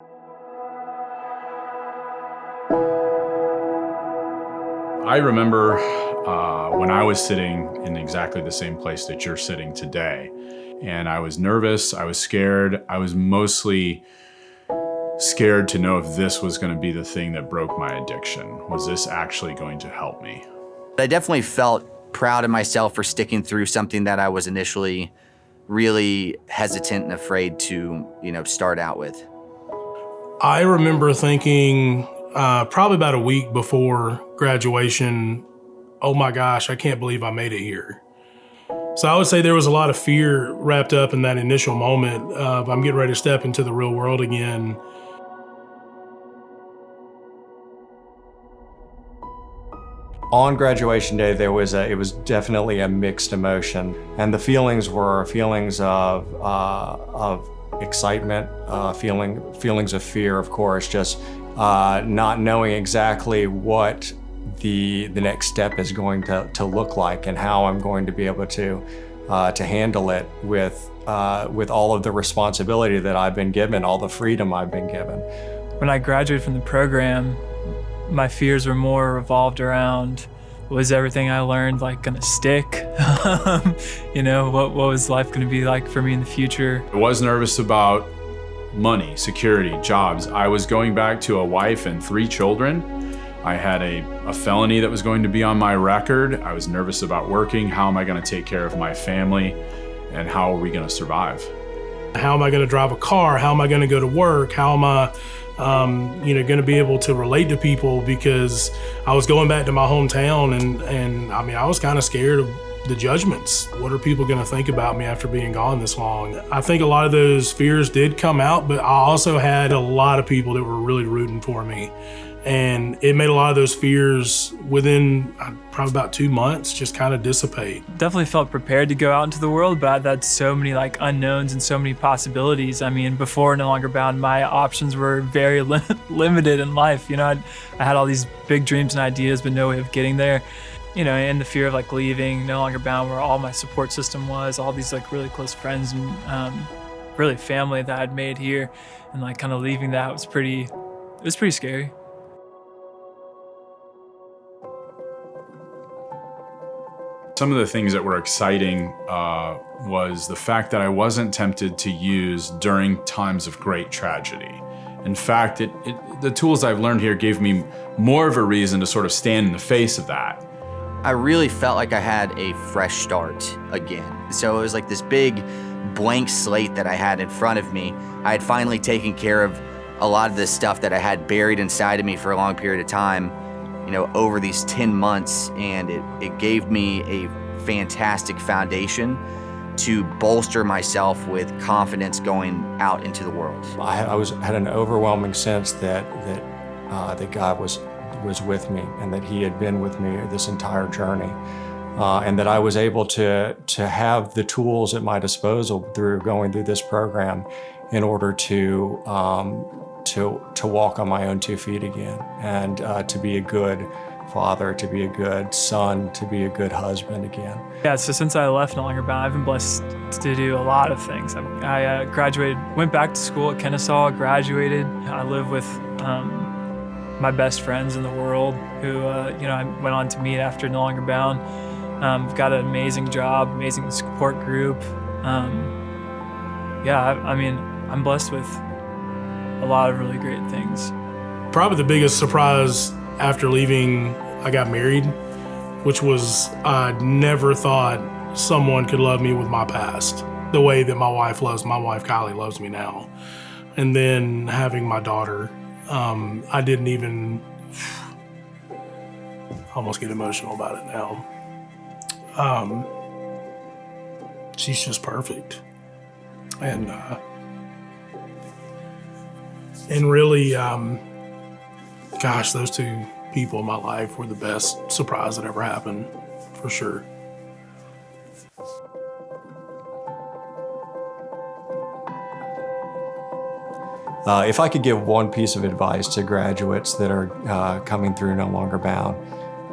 I remember when I was sitting in exactly the same place that you're sitting today, and I was nervous, I was scared. I was mostly scared to know if this was going to be the thing that broke my addiction. Was this actually going to help me? I definitely felt proud of myself for sticking through something that I was initially really hesitant and afraid to, start out with. I remember thinking probably about a week before graduation, oh my gosh, I can't believe I made it here. So I would say there was a lot of fear wrapped up in that initial moment of I'm getting ready to step into the real world again. On graduation day, it was definitely a mixed emotion, and the feelings were feelings of excitement, feelings of fear, of course, just not knowing exactly what the next step is going to look like and how I'm going to be able to handle it with all of the responsibility that I've been given, all the freedom I've been given. When I graduated from the program, my fears were more revolved around, was everything I learned gonna stick? What was life gonna be like for me in the future? I was nervous about money, security, jobs. I was going back to a wife and 3 children. I had a felony that was going to be on my record. I was nervous about working. How am I gonna take care of my family? And how are we gonna survive? How am I gonna drive a car? How am I gonna go to work? How am I going to be able to relate to people, because I was going back to my hometown and I was kind of scared of the judgments. What are people going to think about me after being gone this long? I think a lot of those fears did come out, but I also had a lot of people that were really rooting for me. And it made a lot of those fears within probably about 2 months just kind of dissipate. Definitely felt prepared to go out into the world, but that's so many unknowns and so many possibilities. Before No Longer Bound, my options were very limited in life. I had all these big dreams and ideas, but no way of getting there. And the fear of leaving No Longer Bound, where all my support system was, all these really close friends and really family that I'd made here, and kind of leaving that was pretty scary. Some of the things that were exciting was the fact that I wasn't tempted to use during times of great tragedy. In fact, the tools I've learned here gave me more of a reason to sort of stand in the face of that. I really felt like I had a fresh start again. So it was this big blank slate that I had in front of me. I had finally taken care of a lot of this stuff that I had buried inside of me for a long period of time, over these 10 months, and it gave me a fantastic foundation to bolster myself with confidence going out into the world. I had an overwhelming sense that God was with me, and that He had been with me this entire journey, and that I was able to have the tools at my disposal through going through this program in order to walk on my own 2 feet again, and to be a good father, to be a good son, to be a good husband again. Yeah, so since I left No Longer Bound, I've been blessed to do a lot of things. I graduated, went back to school at Kennesaw, graduated. I live with my best friends in the world who I went on to meet after No Longer Bound. Got an amazing job, amazing support group. I'm blessed with a lot of really great things. Probably the biggest surprise after leaving, I got married, which was, I never thought someone could love me with my past the way that my wife Kylie loves me now. And then having my daughter, I didn't even, almost get emotional about it now. She's just perfect. And really, gosh, those 2 people in my life were the best surprise that ever happened, for sure. If I could give one piece of advice to graduates that are coming through No Longer Bound,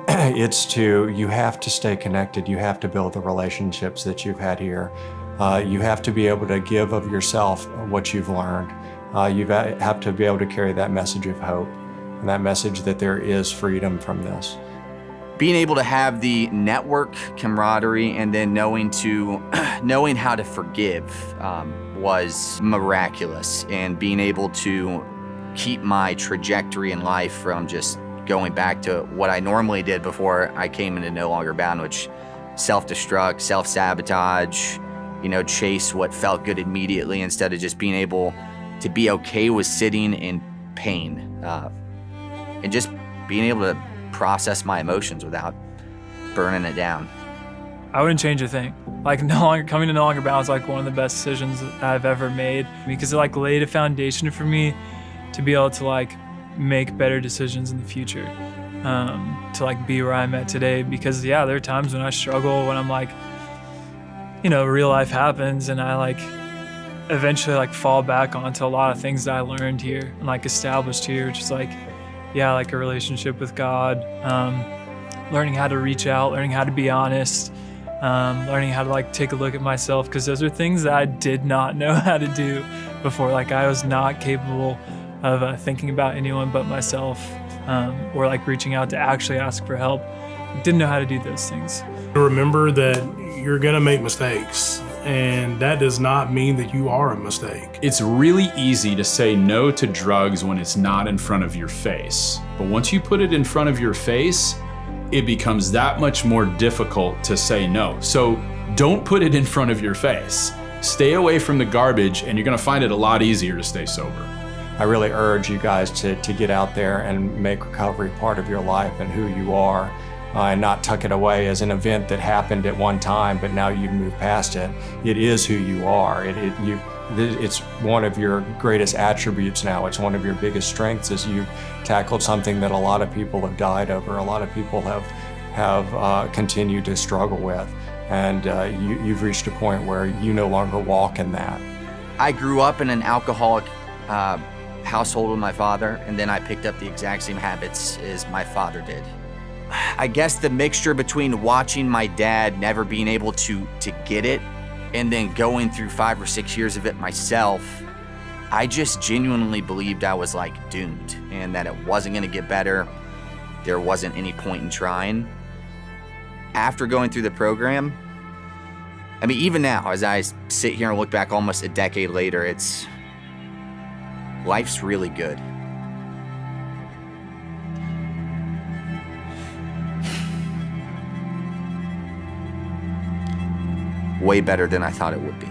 it's you have to stay connected. You have to build the relationships that you've had here. You have to be able to give of yourself what you've learned. You have to be able to carry that message of hope and that message that there is freedom from this. Being able to have the network, camaraderie, and then knowing how to forgive was miraculous. And being able to keep my trajectory in life from just going back to what I normally did before I came into No Longer Bound, which self-destruct, self-sabotage, chase what felt good immediately instead of just being able to be okay with sitting in pain and just being able to process my emotions without burning it down. I wouldn't change a thing. Coming to No Longer Bound was like one of the best decisions that I've ever made, because it like laid a foundation for me to be able to like make better decisions in the future, to like be where I'm at today. Because there are times when I struggle, when I'm like, real life happens, and I like eventually like fall back onto a lot of things that I learned here and like established here, which is like a relationship with God, learning how to reach out, learning how to be honest, learning how to like take a look at myself, because those are things that I did not know how to do before. Like I was not capable of thinking about anyone but myself, or like reaching out to actually ask for help. Didn't know how to do those things. Remember that you're gonna make mistakes, and that does not mean that you are a mistake. It's really easy to say no to drugs when it's not in front of your face. But once you put it in front of your face, it becomes that much more difficult to say no. So don't put it in front of your face. Stay away from the garbage, and you're gonna find it a lot easier to stay sober. I really urge you guys to get out there and make recovery part of your life and who you are, and not tuck it away as an event that happened at one time, but now you've moved past it. It is who you are. It's one of your greatest attributes now. It's one of your biggest strengths, as you've tackled something that a lot of people have died over, a lot of people have continued to struggle with, and you've reached a point where you no longer walk in that. I grew up in an alcoholic household with my father, and then I picked up the exact same habits as my father did. I guess the mixture between watching my dad never being able to get it, and then going through 5 or 6 years of it myself, I just genuinely believed I was like doomed, and that it wasn't gonna get better. There wasn't any point in trying. After going through the program, I mean, even now, as I sit here and look back almost a decade later, life's really good. Way better than I thought it would be.